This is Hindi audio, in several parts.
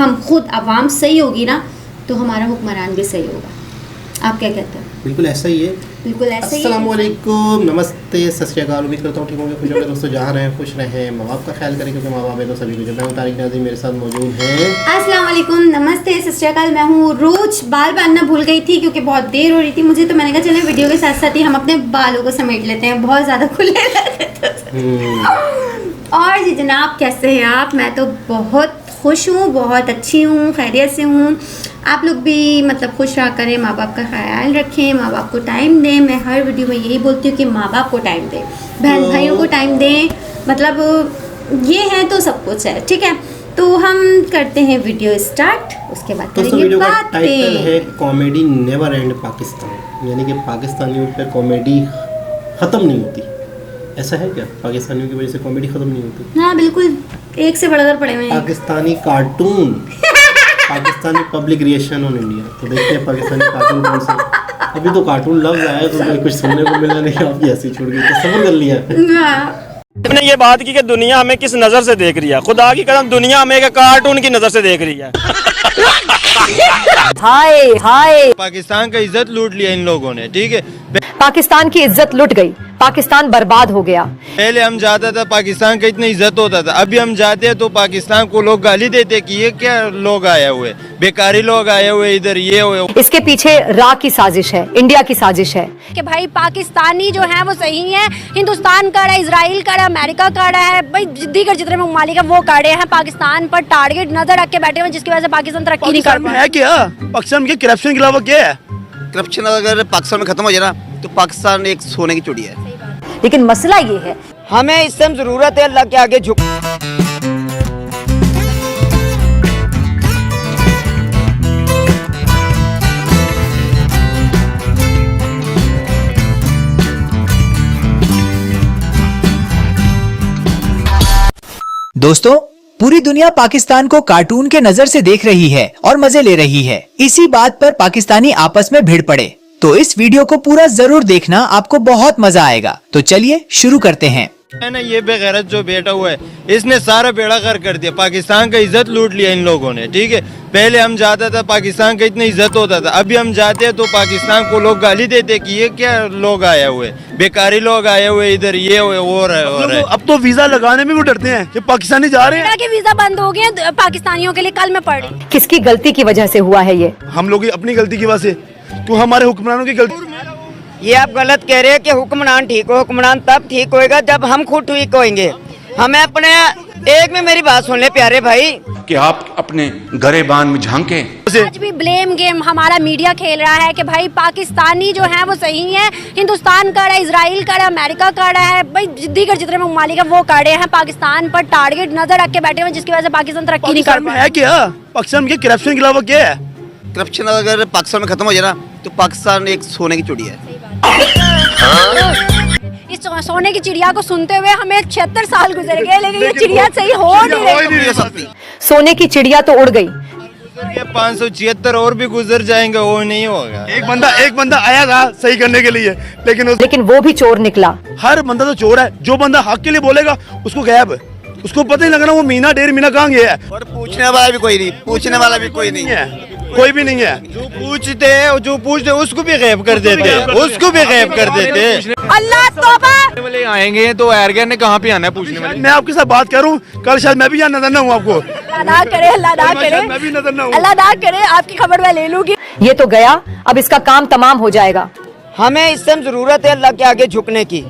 हम खुद आवाम सही होगी ना तो हमारा हुक्मरान भी सही होगा। आप क्या कहते हैं? बिल्कुल ऐसा ही है। बिल्कुल ऐसा ही है। अस्सलामुअलैकुम, नमस्ते, सत श्री अकाल। उम्मीद करता हूँ ठीक होंगे, खुश होंगे दोस्तों, जहाँ रहें खुश रहें, माँ बाप का ख्याल करें क्योंकि माँ बाप है तो सभी कुछ। मैं हूँ तारिक नाज़िम, मेरे साथ मौजूद हैं। अस्सलाम वालेकुम, नमस्ते, सत श्री अकाल। मैं हूँ रोज। बाल बांधना भूल गई थी क्योंकि बहुत देर हो रही थी मुझे, तो मैंने कहा चले वीडियो के साथ साथ ही हम अपने बालों को समेट लेते हैं, बहुत ज़्यादा खुले रहते थे। और जी जनाब, कैसे हैं आप? मैं तो बहुत खुश हूँ, बहुत अच्छी हूँ, खैरियत से हूँ। आप लोग भी मतलब खुश रहा करें, माँ बाप का ख्याल रखें, माँ बाप को टाइम दें। मैं हर वीडियो में यही बोलती हूँ कि माँ बाप को टाइम दें, बहन भाइयों को टाइम दें, मतलब ये है तो सब कुछ है, ठीक है। तो हम करते हैं वीडियो स्टार्ट, उसके बाद करेंगे बातें। टाइटल है कॉमेडी नेवर एंड पाकिस्तान, यानी कि पाकिस्तानियों पे कॉमेडी ख़त्म नहीं होती। ऐसा है क्या? पाकिस्तानियों की वजह से कॉमेडी ख़त्म नहीं होती? हाँ बिल्कुल, एक से बढ़कर पड़े हुए हैं। Pakistani cartoon, Pakistani public reaction on India. तो देखते हैं पाकिस्तानी कार्टून कौन से। अभी तो कार्टून लफ्ज़ आया तो कुछ सुनने को मिला नहीं, आपकी हंसी छूट गई, तो सब्र कर लिया। हमने ये बात की कि दुनिया हमें किस नजर से देख रही है। खुदा की कसम, दुनिया हमें एक कार्टून की नजर से देख रही है। हाय हाय, पाकिस्तान का इज्जत लूट लिया इन लोगों ने, ठीक है। पाकिस्तान की इज्जत लुट गई, पाकिस्तान बर्बाद हो गया। पहले हम जाता था पाकिस्तान का इतनी इज्जत होता था, अभी हम जाते हैं तो पाकिस्तान को लोग गाली देते कि ये क्या लोग आए हुए, बेकारी लोग आए हुए इधर, ये हुए। इसके पीछे रा की साजिश है, इंडिया की साजिश है कि भाई पाकिस्तानी जो है वो सही है, हिंदुस्तान कर रहा है, इसराइल कर रहा है, अमेरिका कर रहा है, भाई दीगर जितने ममालिक है वो कर रहे हैं, पाकिस्तान पर टारगेट नजर रख के बैठे हुए, जिसकी वजह से पाकिस्तान तरक्की नहीं कर पा रहा है। क्या पाकिस्तान के करप्शन के अलावा क्या है? करप्शन अगर पाकिस्तान में खत्म हो जाए ना तो पाकिस्तान एक सोने की चिड़िया है। लेकिन मसला ये है, हमें इस समय जरूरत है अल्लाह के आगे झुक। दोस्तों, पूरी दुनिया पाकिस्तान को कार्टून के नजर से देख रही है और मजे ले रही है। इसी बात पर पाकिस्तानी आपस में भिड़ पड़े। तो इस वीडियो को पूरा जरूर देखना, आपको बहुत मजा आएगा। तो चलिए शुरू करते हैं। है ना, ये बेगैरत जो बैठा हुआ है इसने सारा बेड़ा गर्क कर दिया, पाकिस्तान का इज्जत लूट लिया इन लोगों ने, ठीक है। पहले हम जाता था पाकिस्तान का इतनी इज्जत होता था, अभी हम जाते हैं तो पाकिस्तान को लोग गाली देते कि ये क्या लोग आए हुए, बेकारी लोग आए हुए इधर, ये हुए हो रहा है। अब तो वीजा लगाने में भी डरते हैं कि पाकिस्तानी जा रहे हैं। के वीजा बंद हो गए हैं पाकिस्तानियों के लिए, कल मैं पढ़ रही। किसकी गलती की वजह से हुआ है ये? हम लोग अपनी गलती की वजह से, तो हमारे हुक्मरानों की गलती। ये आप गलत कह रहे हैं कि हुक्मरान ठीक हो। हुक्मरान तब ठीक होएगा जब हम खुद ठीक होएंगे। हमें अपने एक में मेरी बात सुन ले प्यारे भाई, कि आप अपने गरेबान में झांके। आज भी ब्लेम गेम हमारा मीडिया खेल रहा है कि भाई पाकिस्तानी जो है वो सही है, हिंदुस्तान कर रहा है, इसराइल कर रहा है, अमेरिका कर रहा है, भाई दीगर जितने ममालिक है वो कर रहे हैं, पाकिस्तान पर टारगेट नजर रख के बैठे हुए, जिसकी वजह से पाकिस्तान तरक्की नहीं कर पा रहा है। क्या पाकिस्तान के करप्शन के अलावा क्या है? करप्शन अगर पाकिस्तान में खत्म हो जाए ना तो पाकिस्तान एक सोने की चिड़िया है। इस सोने की चिड़िया को सुनते हुए हमें 76 साल गुजर गए, लेकिन ये चिड़िया सही हो नहीं रही। सोने की चिड़िया तो उड़ गई, 576 और भी गुजर जाएंगे, वो नहीं होगा। एक बंदा आया था सही करने के लिए, लेकिन वो भी चोर निकला। हर बंदा तो चोर है, जो बंदा हक के लिए बोलेगा उसको गायब, उसको पता ही लगना वो मीना डेढ़ महीना कहाँ गया है। और पूछने वाला भी कोई नहीं, पूछने वाला भी कोई नहीं है, कोई भी नहीं है। जो पूछते उसको भी गायब कर देते, उसको भी गायब कर देते। अल्लाह तौबा। वाले आएंगे तो एयरगन ने कहाँ पे आना है पूछने वाले। मैं आपके साथ बात करूं, कल शायद मैं भी यहाँ नजर ना हूँ आपको। अल्लाह करे, अल्लाह ना करे, मैं भी नजर ना हूँ। अल्लाह ना करे, आपकी खबर मैं ले लूंगी। ये तो गया, अब इसका काम तमाम हो जाएगा। हमें इस समय जरूरत है अल्लाह के आगे झुकने की।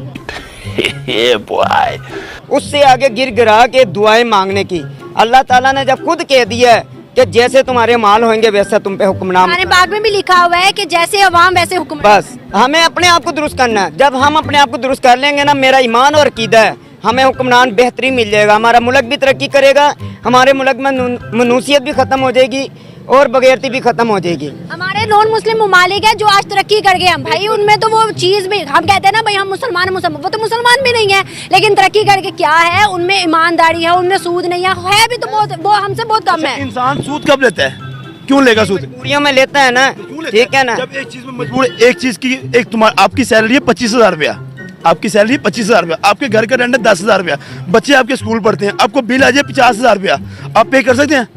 उससे आगे गिर गिरा के दुआएं मांगने की। अल्लाह ताला ने जब खुद कह दिया है कि जैसे तुम्हारे माल होंगे वैसा तुम पे हुक्मनाम। हमारे बाग में भी लिखा हुआ है कि जैसे अवाम वैसे हुक्म। बस हमें अपने आप को दुरुस्त करना है। जब हम अपने आप को दुरुस्त कर लेंगे ना, मेरा ईमान और अकीदा है, हमें हुक्मरान बेहतरीन मिल जाएगा, हमारा मुल्क भी तरक्की करेगा, हमारे मुल्क में मनुसियत भी खत्म हो जाएगी और बगैरती भी खत्म हो जाएगी। हमारे नॉन मुस्लिम ममालिक है जो आज तरक्की कर गए हम भाई, उनमें तो वो चीज भी हम कहते हैं ना भाई हम मुसलमान वो तो मुसलमान भी नहीं है, लेकिन तरक्की करके क्या है, उनमें ईमानदारी है, उनमें सूद नहीं है भी तो बहुत, वो हमसे बहुत कम है। इंसान सूद कब लेता है? क्यों लेगा सूद? पूरियों में लेता है ना, ठीक है ना। जब एक चीज में मजबूर, एक चीज की, एक तुम्हारी आपकी सैलरी है 25,000 रुपया, आपकी सैलरी 25,000 रुपया, आपके घर का रेंट है 10,000 रुपया, बच्चे आपके स्कूल पढ़ते हैं, आपको बिल आ जाए 50,000 रुपया, आप पे कर सकते हैं?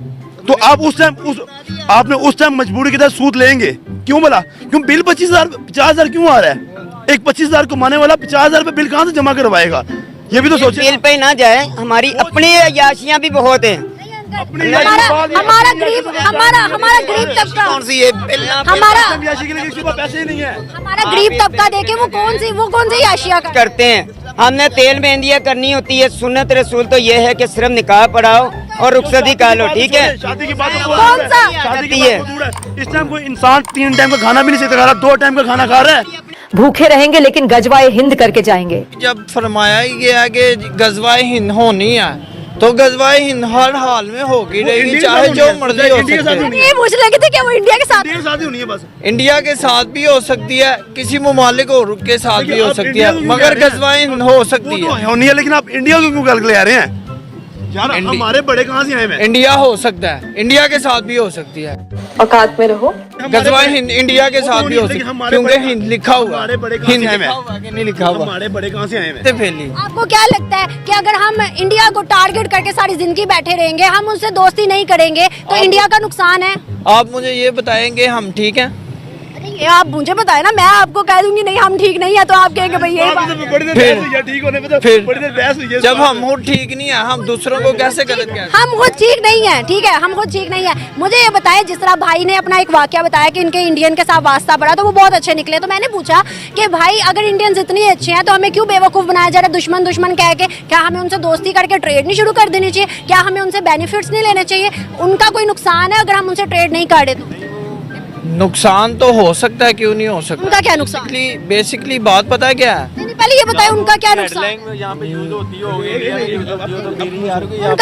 तो आप उस टाइम आपने उस टाइम मजबूरी के तहत सूद लेंगे क्यों बोला? क्यों बिल 50,000 क्यों आ रहा है? एक 25,000 कमाने वाला 50,000 बिल कहाँ से जमा करवाएगा? ये भी तो सोचे। बिल पे ना जाए, हमारी अपनी अयाशियाँ भी बहुत हैं। हमारा गरीब तबका, कौन सी ये हमारा पैसे ही नहीं है। हमारा गरीब तबका देखे वो कौन सी आशिया करते हैं। हमने तेल मेहंदियाँ करनी होती है। सुन्नत रसूल तो ये है कि सिर्फ निकाह पढ़ाओ और रुखसती कर लो, ठीक है? शादी की बात कौन सा? शादी की बात दूर है। इस टाइम कोई इंसान 3 टाइम का खाना भी नहीं खा रहा, 2 टाइम का खाना खा रहा है। भूखे रहेंगे लेकिन गजवाए हिंद करके जाएंगे। जब फरमाया ही गया कि गजवाए हिंद होनी है तो गजवाए हिंद हर हाल में होगी रहेगी, चाहे जो मर्जी हो सकती है। ये पूछ रहे थे कि वो इंडिया के साथ शादी होनी है बस। इंडिया के साथ भी हो सकती है, किसी ममालिक और के साथ भी हो सकती है, मगर गजवाए हिंद हो सकती है। होनी है, लेकिन आप इंडिया को क्यों गलत ले आ रहे हैं यार? हमारे बड़े कहाँ से आए हैं? इंडिया हो सकता है, इंडिया के साथ भी हो सकती है। औकात में रहो। गजवाए हिंद इंडिया के साथ भी हो सकती है, क्योंकि हिंद लिखा हुआ है। हिंद लिखा लिखा हुआ कि नहीं लिखा हुआ? हमारे बड़े कहाँ से आए हैं? फैली। आपको क्या लगता है कि अगर हम इंडिया को टारगेट करके सारी जिंदगी बैठे रहेंगे, हम उनसे दोस्ती नहीं करेंगे तो इंडिया का नुकसान है? आप मुझे ये बताएंगे हम ठीक हैं? ये आप मुझे बताए ना, मैं आपको कह दूंगी नहीं हम ठीक नहीं है तो आप कहेंगे भाई ये फिर जब हम खुद ठीक नहीं है हम दूसरों को कैसे गलत कह? हम खुद ठीक नहीं है, ठीक है, हम खुद ठीक नहीं है। मुझे ये बताया, जिस तरह भाई ने अपना एक वाकया बताया कि इनके इंडियन के साथ वास्ता पड़ा तो वो बहुत अच्छे निकले, तो मैंने पूछा कि भाई अगर इंडियंस इतने अच्छे हैं तो हमें क्यों बेवकूफ़ बनाया जा रहा है दुश्मन दुश्मन कह के? क्या हमें उनसे दोस्ती करके ट्रेड नहीं शुरू कर देनी चाहिए? क्या हमें उनसे बेनिफिट्स नहीं लेने चाहिए? उनका कोई नुकसान है अगर हम उनसे ट्रेड नहीं कर रहे तो? नुकसान तो हो सकता है, क्यों नहीं हो सकता? उनका क्या नुकसान? बेसिकली बात पता है क्या है? नहीं, पहले ये बताए उनका क्या नुकसान?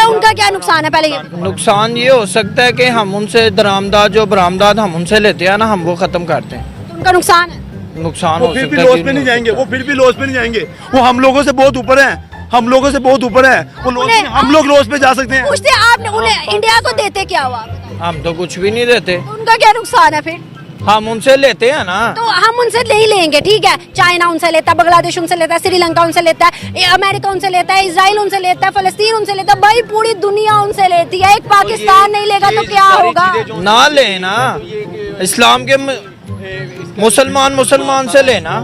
उनका क्या नुकसान है पहले ये? नुकसान ये हो सकता है कि हम उनसे दरामदाद जो बरामदाद हम उनसे लेते हैं ना, हम वो खत्म करते हैं, तो उनका नुकसान है। नुकसान वो हो फिर सकता भी है। लॉस पे नहीं जाएंगे, वो फिर भी लॉस पे नहीं जाएंगे। वो हम लोगों से बहुत ऊपर है, हम लोगों से बहुत ऊपर है। वो हम लोग लॉस पे जा सकते हैं। पूछते आपने उन्हें इंडिया को देते क्या हुआ? हम तो कुछ भी नहीं देते, तो उनका क्या नुकसान है फिर? हम उनसे लेते हैं ना। तो हम उनसे नहीं लेंगे, ठीक है? चाइना उनसे लेता है, बांग्लादेश उनसे लेता है, श्रीलंका उनसे लेता है, अमेरिका उनसे लेता है, इजराइल उनसे लेता है, फलस्तीन उनसे लेता है, भाई पूरी दुनिया उनसे लेती है। एक पाकिस्तान नहीं लेगा तो क्या होगा? ना लेना, इस्लाम के मुसलमान से लेना,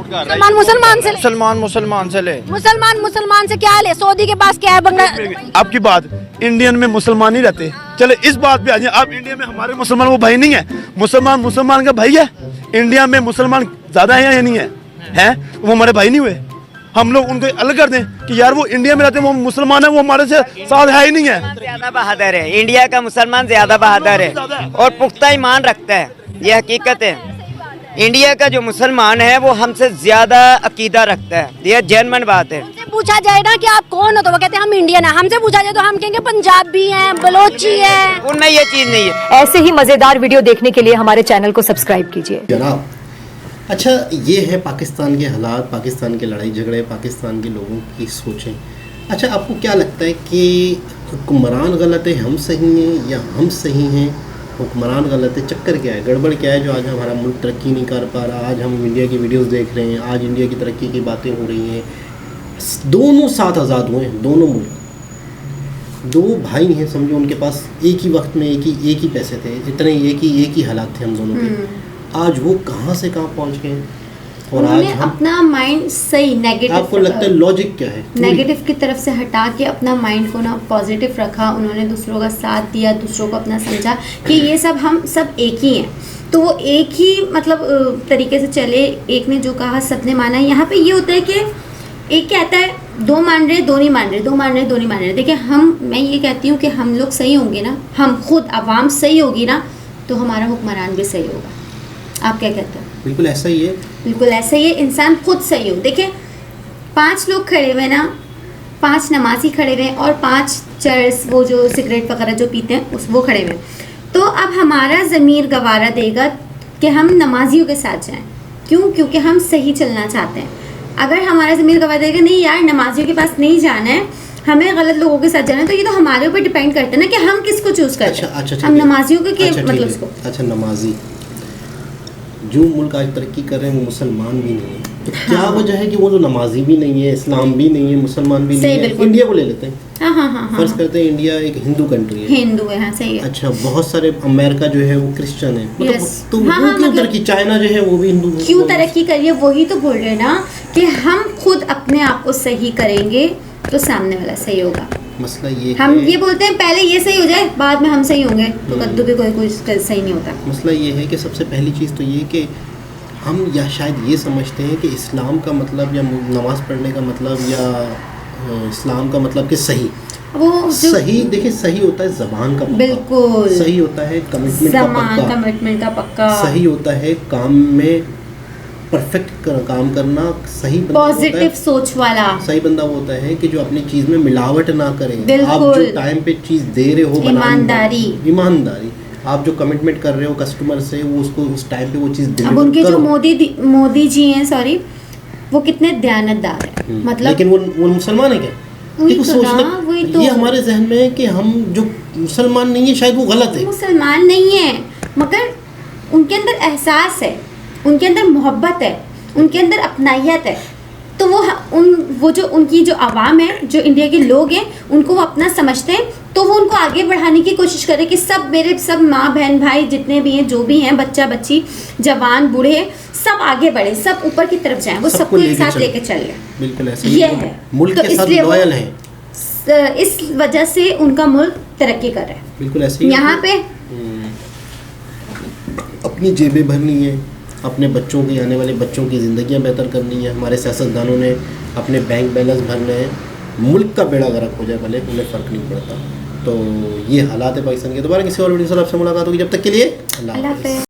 मुसलमान से ले। मुसलमान से क्या ले? सऊदी के पास क्या है? बांग्लादेश। आपकी बात, इंडियन में मुसलमान नहीं रहते। चले इस बात पे आ जाए, आप इंडिया में हमारे मुसलमान वो भाई नहीं है? मुसलमान का भाई है। इंडिया में मुसलमान ज्यादा है या नहीं है? हैं? वो हमारे भाई नहीं हुए? हम लोग उनको अलग कर दें कि यार वो इंडिया में रहते हैं, वो मुसलमान है, वो हमारे से साथ है ही नहीं है। ज्यादा बहादुर है, इंडिया का मुसलमान ज्यादा बहादुर है और पुख्ता ईमान रखता है, ये हकीकत है। इंडिया का जो मुसलमान है वो हमसे ज्यादा अकीदा रखता है, ये जेन्युइन बात है। हमसे पूछा जाए ना कि आप कौन हो तो वो कहते हैं हम इंडियन है। हमसे पूछा जाए तो हम कहेंगे पंजाबी हैं, बलोची हैं। उनमें ये चीज नहीं है। ऐसे ही मजेदार वीडियो देखने के लिए हमारे चैनल को सब्सक्राइब कीजिए। जनाब, अच्छा ये है पाकिस्तान के हालात, पाकिस्तान के लड़ाई झगड़े, पाकिस्तान के लोगों की सोचें। अच्छा आपको क्या लगता है कि हुक्मरान गलत है, हम सही हैं या हम सही हैं? हुक्मरान गलत है, चक्कर क्या है, गड़बड़ क्या है जो आज हमारा मुल्क तरक्की नहीं कर पा रहा? आज हम इंडिया की वीडियोस देख रहे हैं, आज इंडिया की तरक्की की बातें हो रही हैं। दोनों साथ आज़ाद हुए हैं, दोनों मुल्क, दो भाई हैं समझो, उनके पास एक ही वक्त में एक ही पैसे थे, इतने एक ही हालात थे हम दोनों के। आज वो कहाँ से कहाँ पहुँच गए और आज हम अपना माइंड सही नेगेटिव, आपको लगता है लॉजिक क्या है? नेगेटिव की तरफ से हटा के अपना माइंड को ना पॉजिटिव रखा। उन्होंने दूसरों का साथ दिया, दूसरों को अपना समझा कि ये सब हम सब एक ही हैं, तो वो एक ही मतलब तरीके से चले। एक ने जो कहा सबने माना। यहाँ पे ये होता है कि एक कहता है दो मान रहे, दो नहीं मान रहे, दो मान रहे, दो नहीं मान रहे। देखिए मैं ये कहती हूँ कि हम लोग सही होंगे ना, हम खुद आवाम सही होगी ना, तो हमारा हुक्मरान भी सही होगा। आप क्या कहते हैं? बिल्कुल ऐसा ही है, बिल्कुल ऐसा ही है। इंसान खुद सही हो। देखिए 5 लोग खड़े हुए ना, 5 नमाजी खड़े हुए और 5 चर्स वो जो सिगरेट वगैरह जो पीते हैं वो खड़े हुए, तो अब हमारा ज़मीर गवारा देगा कि हम नमाजियों के साथ जाएं। क्यों? क्योंकि हम सही चलना चाहते हैं। अगर हमारा ज़मीर गवारा देगा नहीं यार नमाजियों के पास नहीं जाना है, हमें गलत लोगों के साथ जाना है, तो ये तो हमारे ऊपर डिपेंड करता है ना कि हम किसको चूज़ करते हैं। अच्छा, हम नमाजियों के मतलब उसको। अच्छा नमाजी जो मुल्क आज तरक्की कर रहे हैं वो मुसलमान भी नहीं है, तो क्या वजह है कि वो जो नमाजी भी नहीं है, इस्लाम भी नहीं है, मुसलमान भी नहीं है? इंडिया को ले लेते हैं। हाँ हाँ हाँ फर्ज करते हैं इंडिया एक हिंदू कंट्री है, हिंदू है, हाँ सही है। अच्छा बहुत सारे अमेरिका जो है वो क्रिश्चियन है, मतलब Yes. तो हाँ, वो हाँ, क्यों मतलब- तरक्की, चाइना जो है वो भी हिंदू है। क्यों तरक्की करिए, वही तो बोल रहे हैं ना कि हम खुद अपने आप को सही करेंगे तो सामने वाला सही होगा। मसला ये हम है, ये बोलते हैं पहले ये सही हो जाए बाद में हम सही होंगे, तो कद्दू भी कोई सही नहीं होता। मसला ये है कि सबसे पहली चीज़ तो ये कि हम या शायद ये समझते हैं कि इस्लाम का मतलब या नमाज़ पढ़ने का मतलब या इस्लाम का मतलब कि सही, वो जो सही देखिए सही होता है ज़बान का पक्का, बिल्कुल सही होता है कमिटमेंट का ज़मान पक्का, कमिटमेंट का पक्का, सही होता है काम में परफेक्ट काम करना, सही बंदा होता पॉजिटिव है, सोच वाला। सही बंदा वो होता है कि जो अपनी चीज़ में मिलावट ना करे, बिल्कुल। आप जो टाइम पे चीज़ दे रहे हो ईमानदारी। ईमानदारी, आप जो कमिटमेंट कर रहे हो कस्टमर से वो उसको उस टाइम पे वो चीज़ अब डिलीवर उनके जो करो। मोदी जी हैं, सॉरी, वो कितने दयानतदार है, मतलब लेकिन वो मुसलमान है क्या? वही देखो तो ना, वही तो। ये हमारे जहन में है कि हम जो मुसलमान नहीं है शायद वो गलत है। मुसलमान नहीं है, मगर उनके अंदर एहसास है, उनके अंदर मोहब्बत है, उनके अंदर अपनायत है, तो वो जो उनकी जो आवाम है, जो इंडिया के लोग हैं, उनको वो अपना समझते हैं, तो वो उनको आगे बढ़ाने की कोशिश करे कि सब मेरे सब माँ बहन भाई जितने भी हैं, जो भी हैं, बच्चा बच्ची, जवान बूढ़े, सब आगे बढ़े, सब ऊपर की तरफ जाएं, वो सबको एक साथ लेके चल रहे। बिल्कुल ऐसे ये ही है मुल्क तो के साथ इसलिए वो लॉयल हैं, इस वजह से उनका मुल्क तरक्की कर रहा है। बिल्कुल ऐसे ही यहाँ पे अपनी जेबें भरनी है, अपने बच्चों की, आने वाले बच्चों की ज़िंदगियाँ बेहतर करनी है, हमारे सियासतदानों ने अपने बैंक बैलेंस भरने हैं, मुल्क का बेड़ा गर्क हो जाए भले, उन्हें फ़र्क नहीं पड़ता। तो ये हालात है पाकिस्तान के। दोबारा किसी और वीडियो से आपसे मुलाकात होगी, जब तक के लिए अल्लाह अल्लाह हाफ़िज़। हाफ़िज़।